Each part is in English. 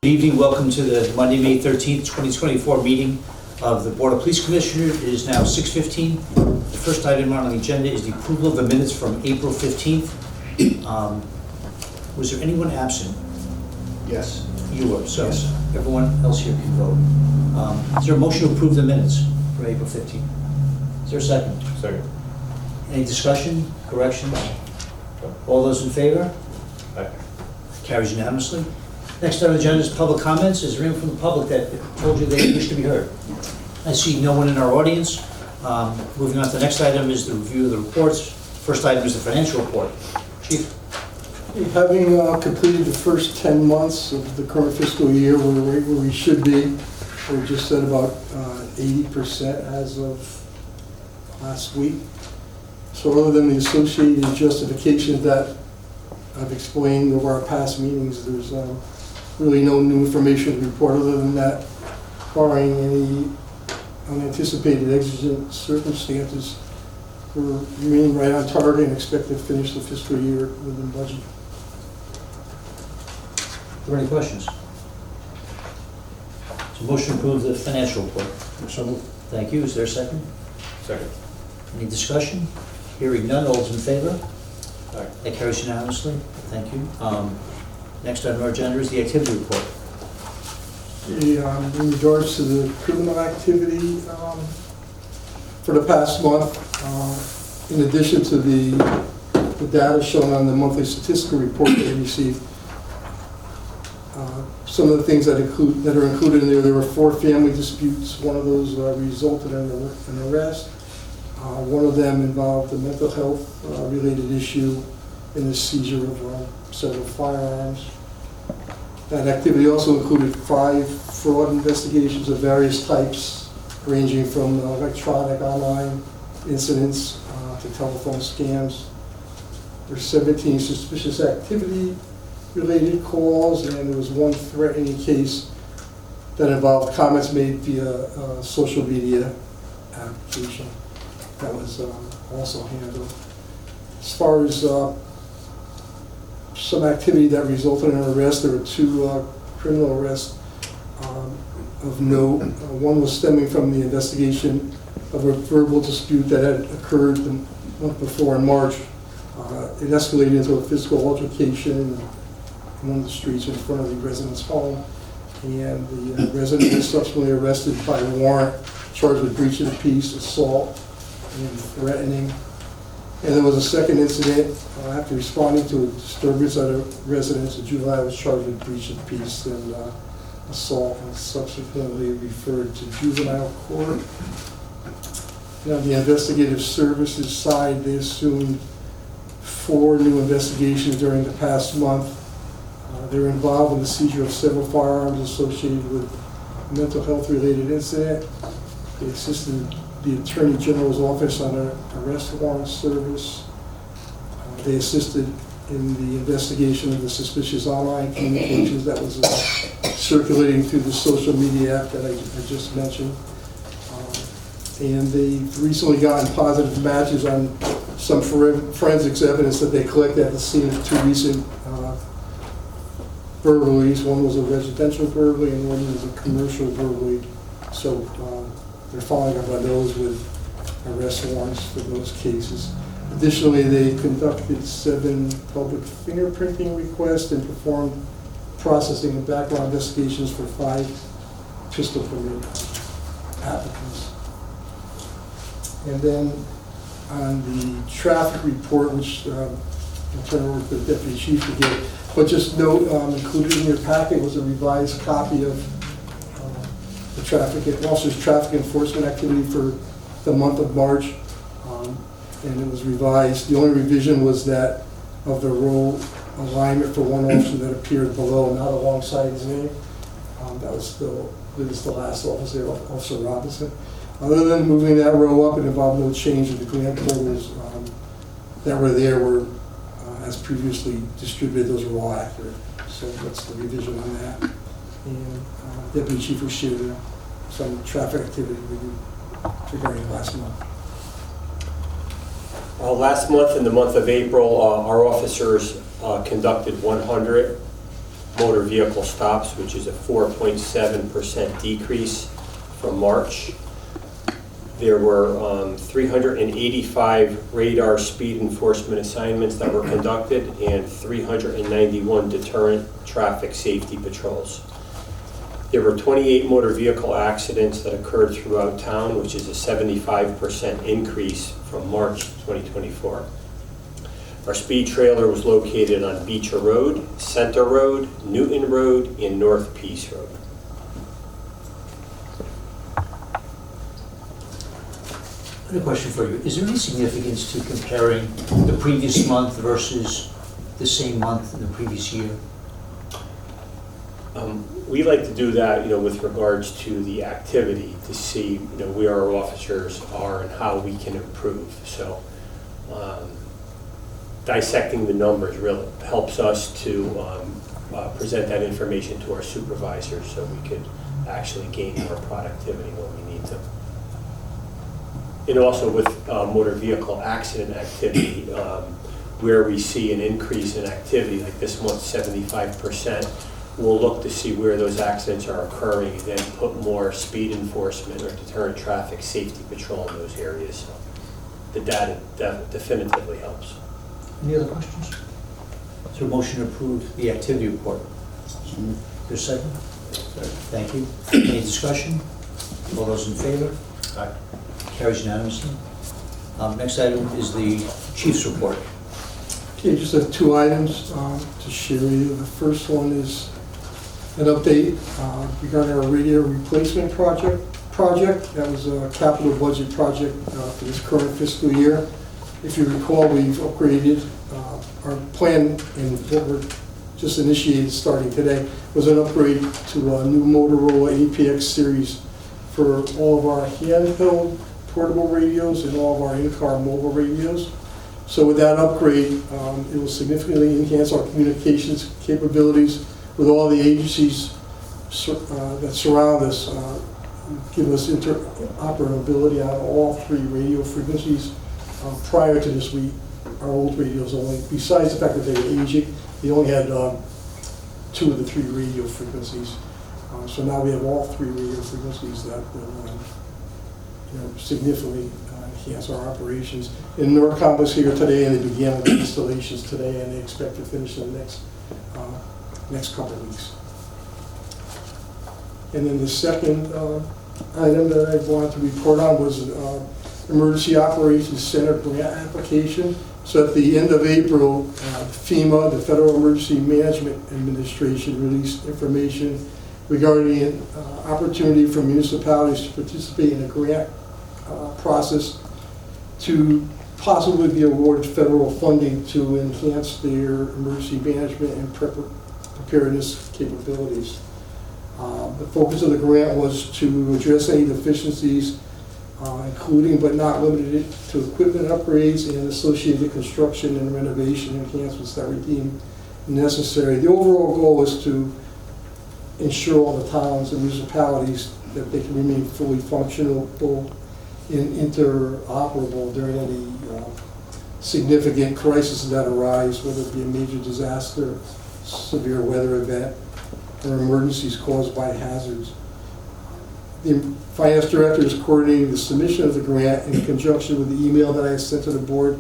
Good evening, welcome to the Monday, May 13th, 2024 meeting of the Board of Police Commissioners. It is now 6:15. The first item on the agenda is the approval of the minutes from April 15th. Was there anyone absent? Yes. You were, so Yes. everyone else here can vote. Is there a motion to approve the minutes for April 15th? Is there a second? Second. Any discussion, corrections? All those in favor? Aye. Carries unanimously. Next on the agenda is public comments. Is there anyone from the public that told you they wish to be heard? I see no one in our audience. Moving on to the next item is the review of the reports. First item is the financial report. Chief? Having completed the first 10 months of the current fiscal year, we're right where we should be. We're just at about 80% as of last week. So other than the associated justifications that I've explained over our past meetings, there's really no new information to report other than that, barring any unanticipated exigent circumstances, we're remaining right on target and expect to finish the fiscal year within budget. Are there any questions? So motion to approve the financial report. So moved. Thank you. Is there a second? Second. Any discussion? Hearing none. All those in favor? Aye. That carries unanimously. Thank you. Next on our agenda is the activity report. In regards to the criminal activity for the past month, in addition to the data shown on the monthly statistical report that we received, some of the things that are included in there were 4 family disputes. One of those resulted in an arrest. One of them involved a mental health related issue in the seizure of several firearms. That activity also included 5 fraud investigations of various types, ranging from electronic online incidents to telephone scams. There's 17 suspicious activity related calls, and there was 1 threatening case that involved comments made via social media application. That was also handled. As far as some activity that resulted in an arrest, there were 2 criminal arrests of note. One was stemming from the investigation of a verbal dispute that had occurred the month before in March. It escalated into a physical altercation in one of the streets in front of the resident's home, and the resident was subsequently arrested by warrant, charged with breach of the peace, assault, and threatening. And there was a second incident after responding to a disturbance at a residence. A juvenile was charged with breach of peace and assault, and subsequently referred to juvenile court. Now, the investigative services side, they assumed 4 new investigations during the past month. They were involved in the seizure of several firearms associated with a mental health related incident. They assisted the Attorney General's office on an arrest warrant service. They assisted in the investigation of the suspicious online communications that was circulating through the social media app that I just mentioned. And they've recently gotten positive matches on some forensics evidence that they collected at the scene of 2 recent burglaries. One was a residential burglary and one was a commercial burglary. So they're following up on those with arrest warrants for those cases. Additionally, they conducted 7 public fingerprinting requests and performed processing and background investigations for 5 pistol permit applicants. And then on the traffic report, which I'll turn over to the Deputy Chief to get, but just note, included in your packet was a revised copy of the officer's traffic enforcement activity for the month of March, and it was revised. The only revision was that of the role alignment for one officer that appeared below, not alongside his name. That was still the last officer, Officer Robinson. Other than moving that row up, it involved no change in the grand totals that were there were, as previously distributed, those were all accurate. So that's the revision on that. And Deputy Chief will share some traffic activity with you regarding last month. Last month, in the month of April, our officers conducted 100 motor vehicle stops, which is a 4.7% decrease from March. There were 385 radar speed enforcement assignments that were conducted and 391 deterrent traffic safety patrols. There were 28 motor vehicle accidents that occurred throughout town, which is a 75% increase from March 2024. Our speed trailer was located on Beecher Road, Center Road, Newton Road, and North Peace Road. I have a question for you. Is there any significance to comparing the previous month versus the same month in the previous year? We like to do that, with regards to the activity, to see, where our officers are and how we can improve. So dissecting the numbers really helps us to present that information to our supervisors so we could actually gain more productivity when we need to. And also with motor vehicle accident activity, where we see an increase in activity, like this month, 75%, we'll look to see where those accidents are occurring and then put more speed enforcement or deterrent traffic safety patrol in those areas. So the data definitively helps. Any other questions? Is there a motion to approve the activity report? Is there a second? Thank you. Any discussion? All those in favor? Aye. Carries unanimously. Next item is the chief's report. Okay, just have two items to share with you. The first one is an update regarding our radio replacement project. That was a capital budget project for this current fiscal year. If you recall, we've upgraded our plan, and what we're just initiated starting today was an upgrade to a new Motorola APX series for all of our handheld portable radios and all of our in-car mobile radios. So with that upgrade, it will significantly enhance our communications capabilities with all the agencies that surround us, give us interoperability on all three radio frequencies. Prior to this, our old radios only, besides the fact that they were aging, they only had 2 of the 3 radio frequencies. So now we have all 3 radio frequencies that will significantly enhance our operations. And Norcom was here today, and they began the installations today, and they expect to finish in the next couple of weeks. And then the second item that I wanted to report on was Emergency Operations Center grant application. So at the end of April, FEMA, the Federal Emergency Management Administration, released information regarding an opportunity for municipalities to participate in a grant process to possibly be awarded federal funding to enhance their emergency management and preparedness capabilities. The focus of the grant was to address any deficiencies, including but not limited to equipment upgrades and associated construction and renovation enhancements that were deemed necessary. The overall goal is to ensure all the towns and municipalities that they can remain fully functional and interoperable during any significant crises that arise, whether it be a major disaster, severe weather event, or emergencies caused by hazards. The finance director is coordinating the submission of the grant in conjunction with the email that I sent to the board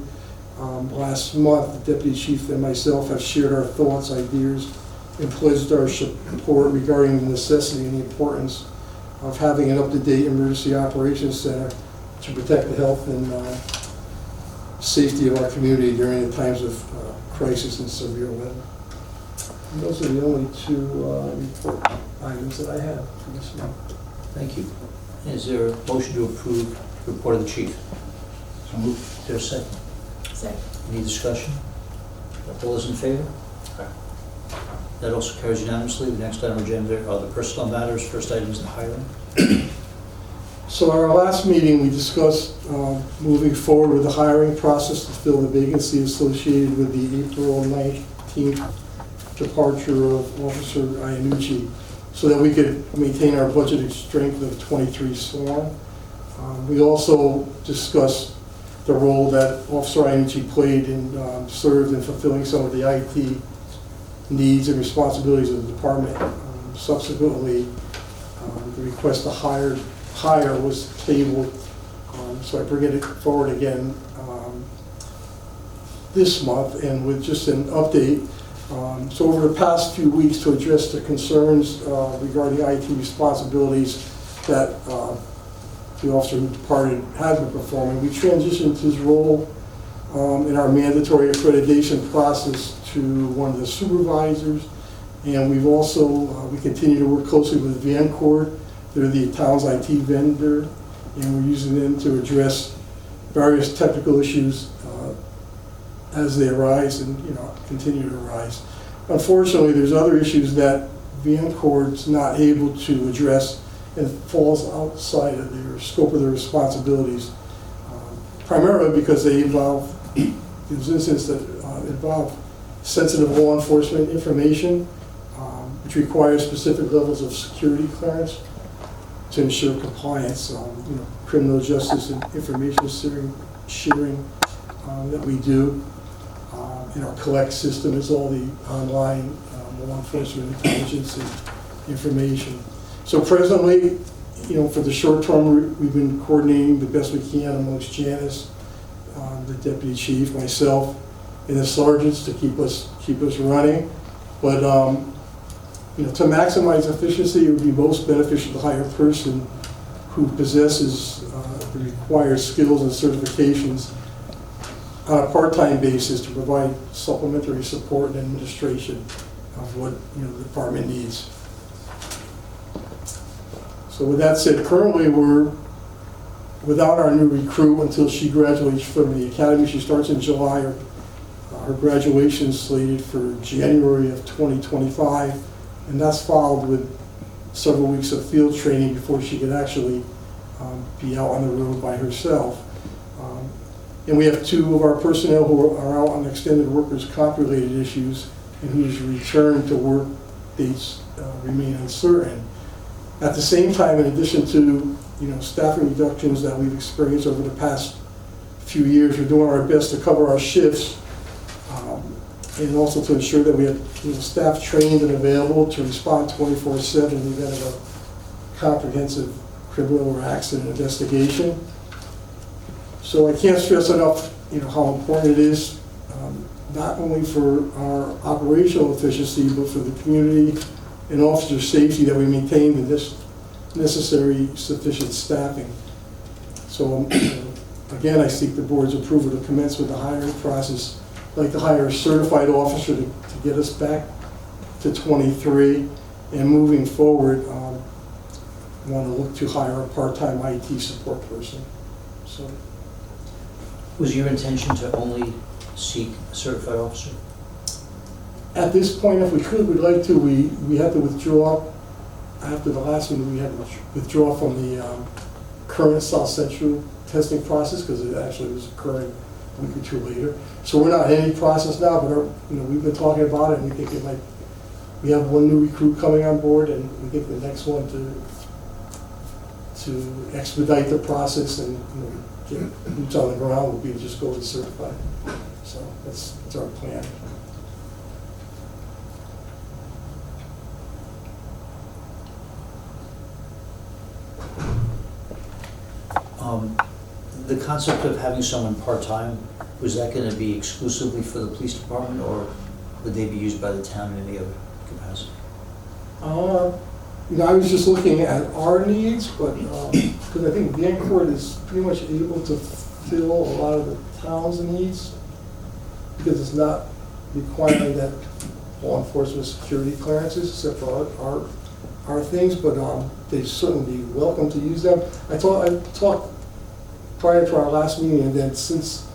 last month. The deputy chief and myself have shared our thoughts, ideas, and pledged our support regarding the necessity and the importance of having an up-to-date emergency operations center to protect the health and safety of our community during the times of crisis and severe weather. And those are the only 2 report items that I have for this month. Thank you. Is there a motion to approve the report of the chief? So moved. Is there a second? Second. Any discussion? All those in favor? Aye. That also carries unanimously. The next item on the agenda are the personnel matters. First item is the hiring. So at our last meeting, we discussed moving forward with the hiring process to fill the vacancy associated with the April 19th departure of Officer Iannucci, so that we could maintain our budgeted strength of 23 sworn. We also discussed the role that Officer Iannucci played in served in fulfilling some of the IT needs and responsibilities of the department. Subsequently, the request to hire was tabled, so I bring it forward again this month, and with just an update. So over the past few weeks, to address the concerns regarding IT responsibilities that the officer who departed has been performing, we transitioned his role in our mandatory accreditation process to one of the supervisors. And we've also, we continue to work closely with VanCord. They're the town's IT vendor, and we're using them to address various technical issues as they arise and, continue to arise. Unfortunately, there's other issues that VanCord's not able to address and falls outside of their scope of their responsibilities, primarily because they involve, there's instances that involve sensitive law enforcement information, which requires specific levels of security clearance to ensure compliance. Criminal justice and information sharing that we do. In our collect system is all the online law enforcement intelligence and information. So presently, for the short term, we've been coordinating the best we can amongst Janice, the deputy chief, myself, and the sergeants to keep us running. But to maximize efficiency, it would be most beneficial to hire a person who possesses the required skills and certifications on a part-time basis to provide supplementary support and administration of what the department needs. So with that said, currently we're without our new recruit until she graduates from the academy. She starts in July. Her graduation is slated for January of 2025, and that's followed with several weeks of field training before she can actually be out on the road by herself. And we have two of our personnel who are out on extended workers' comp-related issues and whose return to work dates remain uncertain. At the same time, in addition to staffing reductions that we've experienced over the past few years, we're doing our best to cover our shifts and also to ensure that we have staff trained and available to respond 24/7 in the event of a comprehensive criminal or accident investigation. So I can't stress enough, how important it is, not only for our operational efficiency, but for the community and officer safety that we maintain the necessary sufficient staffing. So again, I seek the board's approval to commence with the hiring process. I'd like to hire a certified officer to get us back to 23, and moving forward, I want to look to hire a part-time IT support person. So. Was your intention to only seek a certified officer? At this point, if we could, we'd like to. We had to withdraw after the last one. We had to withdraw from the current South Central testing process because it actually was occurring a week or two later. So we're not in any process now, but we've been talking about it, and we think it might. We have one new recruit coming on board, and we think the next one to expedite the process and get boots on the ground would be to just go with certified. So that's our plan. The concept of having someone part-time, was that going to be exclusively for the police department, or would they be used by the town in any other capacity? I was just looking at our needs, but because I think VanCord is pretty much able to fill a lot of the town's needs because it's not requiring that law enforcement security clearances except for our things, but they'd certainly be welcome to use them. I talked prior to our last meeting, and then since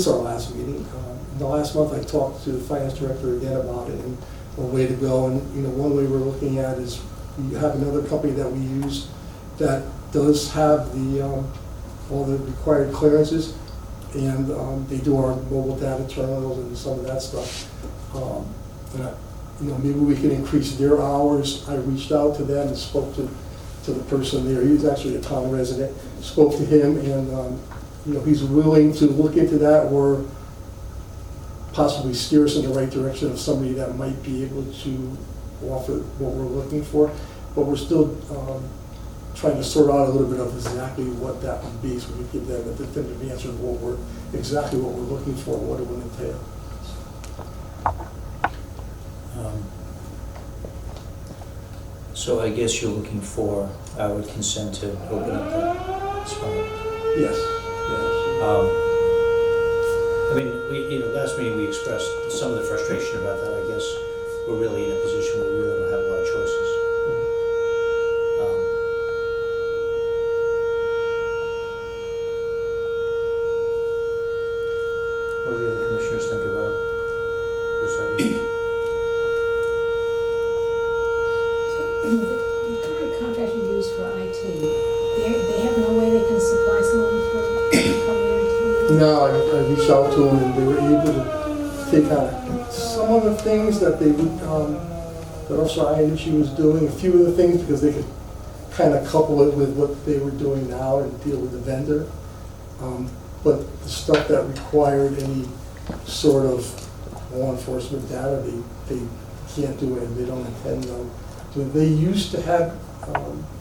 our last meeting, in the last month I talked to the finance director again about it and a way to go. And one way we're looking at is we have another company that we use that does have the all the required clearances, and they do our mobile data terminals and some of that stuff. Maybe we can increase their hours. I reached out to them and spoke to the person there. He was actually a town resident. Spoke to him, and he's willing to look into that, or possibly steer us in the right direction of somebody that might be able to offer what we're looking for. But we're still trying to sort out a little bit of exactly what that would be, so we can give them a definitive answer of exactly what we're looking for, what it would entail. So I guess you're looking for our consent to open up that spot. Yes, yes. I mean, last meeting we expressed some of the frustration about that. I guess we're really in a position where we really don't have a lot of choices. What do the other commissioners think about this idea? The current contract you use for IT, they have no way they can supply someone for cover IT? No, I reached out to them and they were able to take on some of the things that they would, that Officer Iannucci was doing, a few of the things, because they could kind of couple it with what they were doing now and deal with the vendor. But the stuff that required any sort of law enforcement data, they can't do it, and they don't intend on doing. They used to have,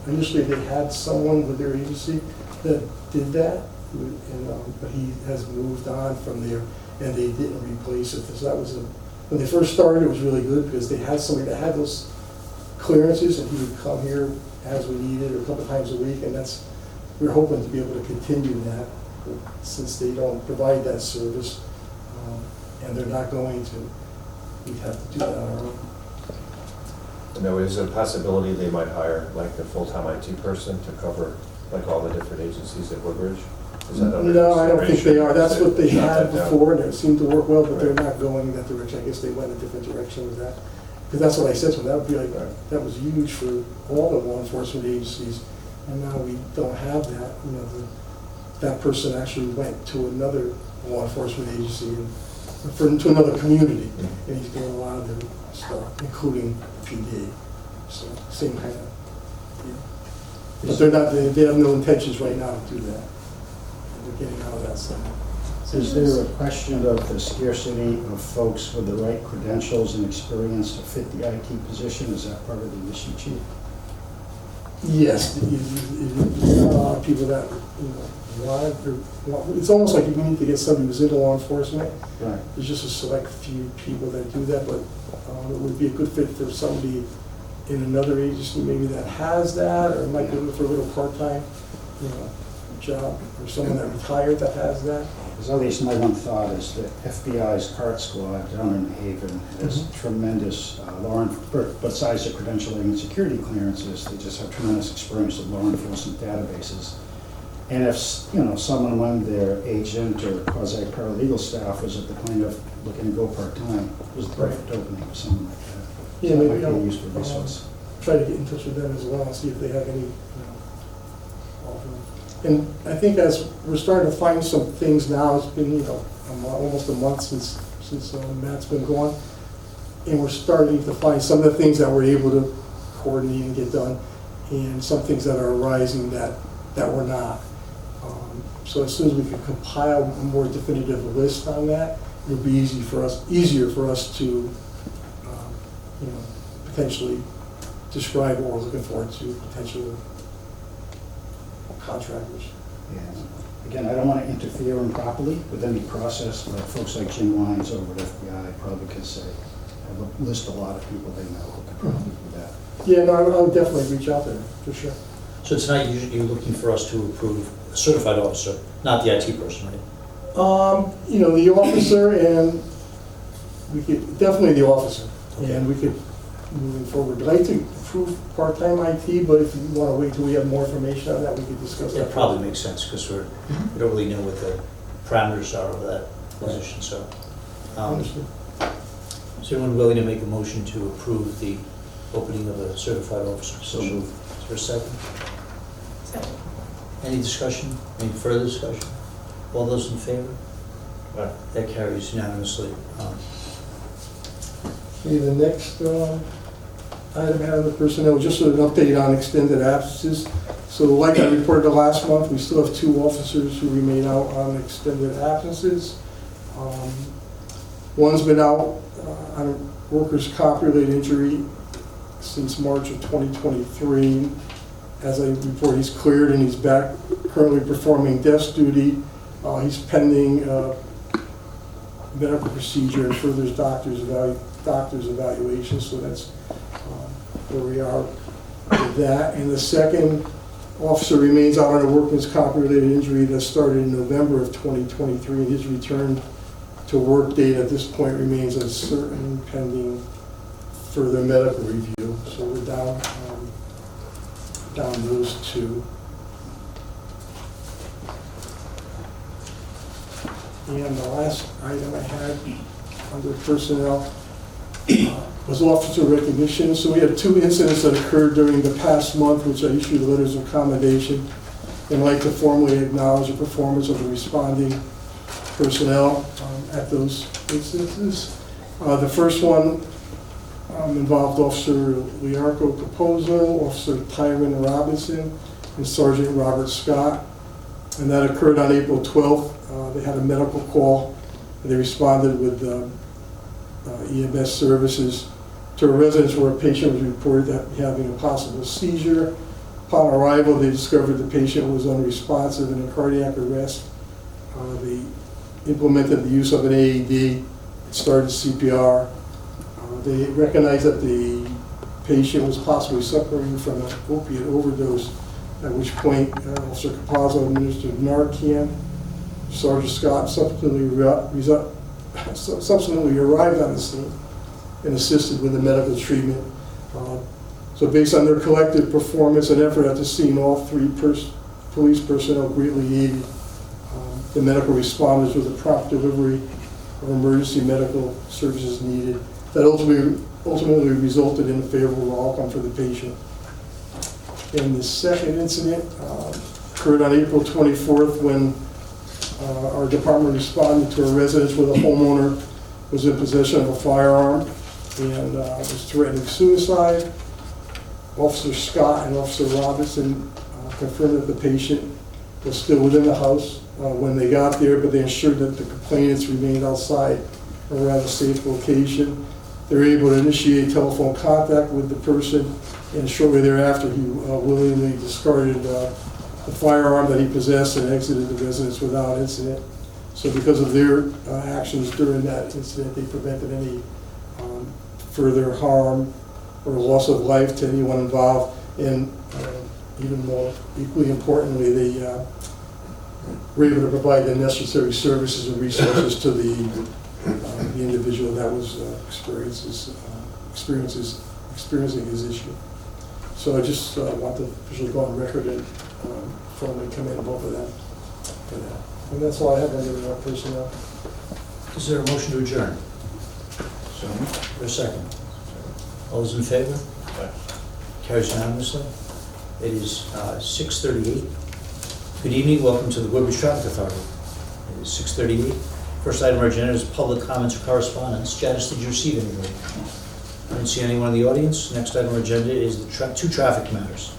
initially they had someone with their agency that did that, but he has moved on from there, and they didn't replace it. So that was when they first started, it was really good because they had somebody that had those clearances, and he would come here as we needed, or a couple times a week, and we're hoping to be able to continue that since they don't provide that service, and they're not going to. We'd have to do that on our own. And there is a possibility they might hire like a full-time IT person to cover like all the different agencies at Woodbridge? Is that under No, I don't think they are. That's what they Shut had that down. before, and it seemed to work well, but they're Right. not going in that direction. I guess they went a different direction with that. Because that's what I said to them, that would be like, that was huge for all the law enforcement agencies, and now we don't have that. That person actually went to another law enforcement agency, to another community, and he's doing a lot of their stuff, including PD. So, same kind of, But they're not, they have no intentions right now to do that. They're getting out of that stuff. Is there a question of the scarcity of folks with the right credentials and experience to fit the IT position? Is that part of the issue, Chief? Yes, there's not a lot of people that, want, it's almost like you need to get somebody who's into law enforcement. Right. There's just a select few people that do that, but it would be a good fit for somebody in another agency maybe that has that, or might be looking for a little part-time, job, or someone that retired that has that. Because at least my one thought is that FBI's CART squad down in Haven has tremendous besides the credentialing and security clearances, they just have tremendous experience with law enforcement databases. And if, someone among their agent or quasi-paralegal staff was at the point of looking to go part-time, it was the perfect opening for someone like that. Yeah, So that maybe might be a I'll, useful resource. try to get in touch with them as well and see if they have any, offer. And I think as we're starting to find some things now, it's been, almost a month since Matt's been gone, and we're starting to find some of the things that we're able to coordinate and get done, and some things that are arising that we're not. So as soon as we can compile a more definitive list on that, it'll be easier for us to, potentially describe what we're looking for to potential contractors. Yeah. Again, I don't want to interfere improperly with any process, but folks like Jim Lyons over at FBI probably could say, list a lot of people they know who could probably do that. Yeah, no, I'll definitely reach out there, for sure. So tonight, you're looking for us to approve a certified officer, not the IT person, right? The officer, and we could, definitely the officer, and we could, moving forward, I'd like to approve part-time IT, but if you want to wait till we have more information on that, we could discuss that. That probably makes sense, because we don't really know what the parameters are of that position, so. Understood. Is anyone willing to make a motion to approve the opening of a certified officer So position? moved. Is there a second? Second. Any discussion? Any further discussion? All those in favor? Aye. That carries unanimously. Okay, the next item I have the personnel, just an update on extended absences. So like I reported last month, we still have 2 officers who remain out on extended absences. One's been out on a workers' comp-related injury since March of 2023. As I report, he's cleared and he's back currently performing desk duty. He's pending medical procedure and further doctor's evaluation, so that's where we are with that. And the second officer remains out on a workman's comp-related injury that started in November of 2023, and his return to work date at this point remains uncertain pending further medical review. So we're down those two. And the last item I had under personnel was officer recognition. So we had 2 incidents that occurred during the past month, which I issued letters of commendation, and I'd like to formally acknowledge the performance of the responding personnel at those instances. The first one involved Officer Liarco Capozzo, Officer Tyron Robinson, and Sergeant Robert Scott. And that occurred on April 12th. They had a medical call, and they responded with EMS services to a residence where a patient was reported having a possible seizure. Upon arrival, they discovered the patient was unresponsive and in cardiac arrest. They implemented the use of an AED, started CPR. They recognized that the patient was possibly suffering from an opiate overdose, at which point Officer Capozzo administered Narcan. Sergeant Scott subsequently arrived on the scene and assisted with the medical treatment. So based on their collective performance and effort at the scene, all 3 police personnel greatly aided the medical responders with the prompt delivery of emergency medical services needed. That ultimately resulted in a favorable outcome for the patient. And the second incident occurred on April 24th when our department responded to a residence where the homeowner was in possession of a firearm and was threatening suicide. Officer Scott and Officer Robinson confirmed that the patient was still within the house when they got there, but they ensured that the complainants remained outside or at a safe location. They were able to initiate telephone contact with the person, and shortly thereafter he willingly discarded the firearm that he possessed and exited the residence without incident. So because of their actions during that incident, they prevented any further harm or loss of life to anyone involved. And even more, equally importantly, they were able to provide the necessary services and resources to the individual that was experiencing his issue. So I just want to officially go on record and formally commend both of them for that. And that's all I have under personnel. Is there a motion to adjourn? So, For a second. All those in favor? Carries unanimously. It is 6:38. Good evening, welcome to the Woodbridge Traffic Authority. It is 6:38. First item on our agenda is public comments or correspondence. Janice, did you receive anything? I didn't see anyone in the audience. Next item on our agenda is the 2 traffic matters.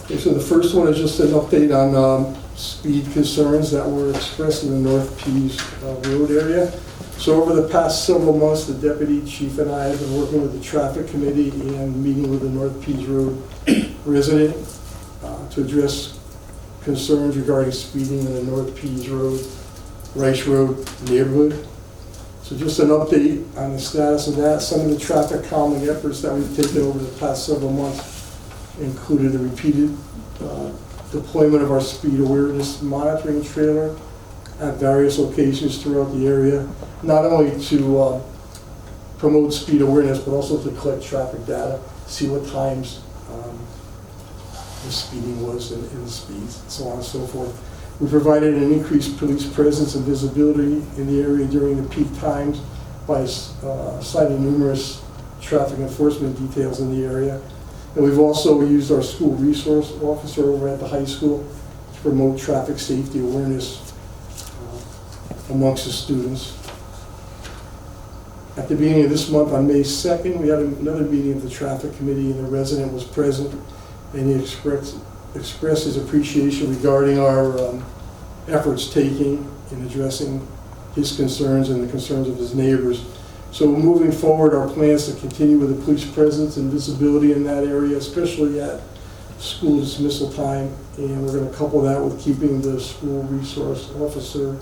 Okay, so the first one is just an update on speed concerns that were expressed in the North Pease Road area. So over the past several months, the deputy chief and I have been working with the traffic committee and meeting with the North Pease Road resident to address concerns regarding speeding in the North Pease Road, Rice Road neighborhood. So just an update on the status of that. Some of the traffic calming efforts that we've taken over the past several months included the repeated deployment of our speed awareness monitoring trailer at various locations throughout the area, not only to promote speed awareness, but also to collect traffic data, see what times the speeding was and the speeds, and so on and so forth. We provided an increased police presence and visibility in the area during the peak times by assigning numerous traffic enforcement details in the area. And we've also used our school resource officer over at the high school to promote traffic safety awareness amongst the students. At the beginning of this month, on May 2nd, we had another meeting of the traffic committee, and the resident was present, and he expressed his appreciation regarding our efforts taking in addressing his concerns and the concerns of his neighbors. So moving forward, our plans to continue with the police presence and visibility in that area, especially at school dismissal time. And we're going to couple that with keeping the school resource officer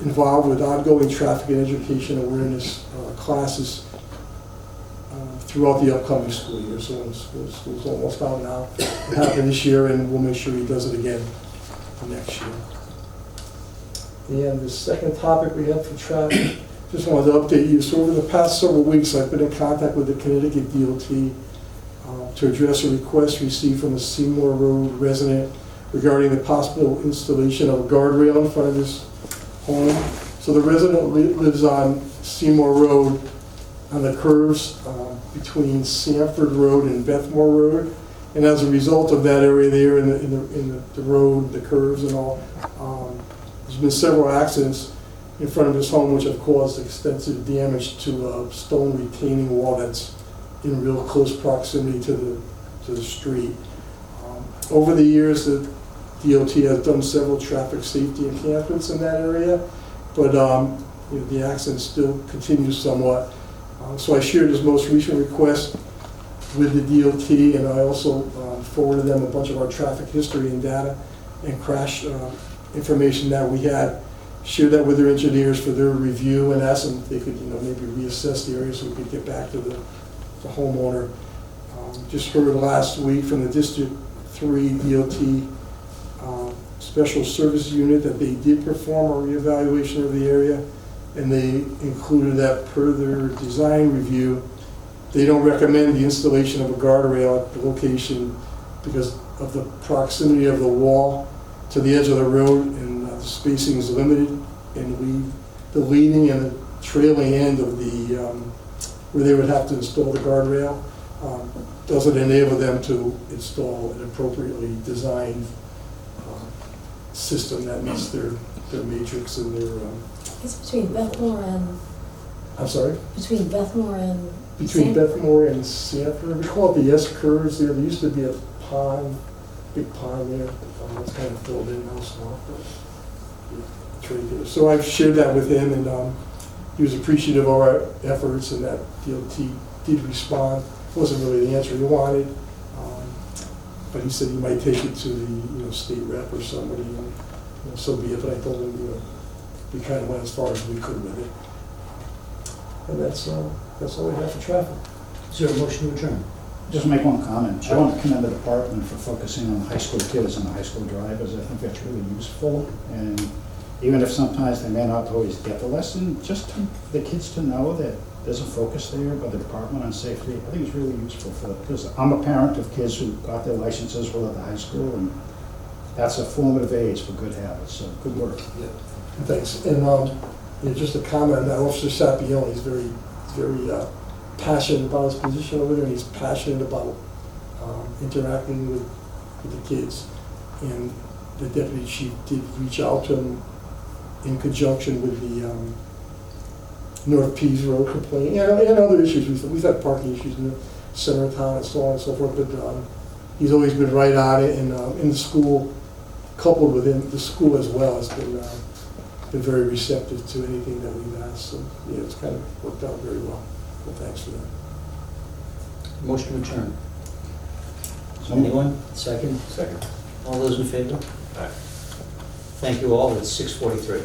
involved with ongoing traffic and education awareness classes throughout the upcoming school year. So when school's almost out now, it happened this year, and we'll make sure he does it again next year. And the second topic we have for traffic, just wanted to update you. So over the past several weeks, I've been in contact with the Connecticut DOT to address a request received from a Seymour Road resident regarding the possible installation of a guardrail in front of his home. So the resident lives on Seymour Road on the curves between Sanford Road and Bethmore Road. And as a result of that area there in the road, the curves and all, there's been several accidents in front of his home which have caused extensive damage to a stone retaining wall that's in real close proximity to the street. Over the years, the DOT has done several traffic safety enhancements in that area, but the accident still continues somewhat. So I shared his most recent request with the DOT, and I also forwarded them a bunch of our traffic history and data and crash information that we had. Shared that with their engineers for their review and asked them if they could, maybe reassess the area so we could get back to the homeowner. Just heard last week from the District 3 DOT Special Service Unit that they did perform a reevaluation of the area, and they included that per their design review. They don't recommend the installation of a guardrail at the location because of the proximity of the wall to the edge of the road, and the spacing is limited, and the leading and the trailing end of the where they would have to install the guardrail doesn't enable them to install an appropriately designed system that meets their matrix and their. It's between Bethmore and, I'm sorry. between Bethmore and. Between Bethmore and Sanford, we call it the S curves there. There used to be a pond, big pond there. It's kind of filled in now, so. So I've shared that with him, and he was appreciative of our efforts, and that DOT did respond. It wasn't really the answer he wanted, but he said he might take it to the state rep or somebody, and so be it. But I told him we kind of went as far as we could with it, and that's all we have for traffic. Is there a motion to adjourn? Just make one comment. I want to commend the department for focusing on the high school kids and the high school drivers. I think that's really useful. And even if sometimes they may not always get the lesson, just the kids to know that there's a focus there by the department on safety, I think it's really useful because I'm a parent of kids who got their licenses while at the high school, and that's a formative age for good habits. So good work. Yeah. Thanks. And just a comment on that, Officer Sapione, he's very passionate about his position over there, and he's passionate about interacting with the kids. And the deputy chief did reach out to him in conjunction with the North Pease Road complaint and other issues. We've had parking issues in the center of town and so on and so forth, but he's always been right on it, and in the school, coupled with the school as well, has been very receptive to anything that we've asked. So yeah, it's kind of worked out very well. Well, thanks for that. Motion to adjourn. So Anyone? Second? Second. All those in favor? Aye. Thank you all. It's 6:43.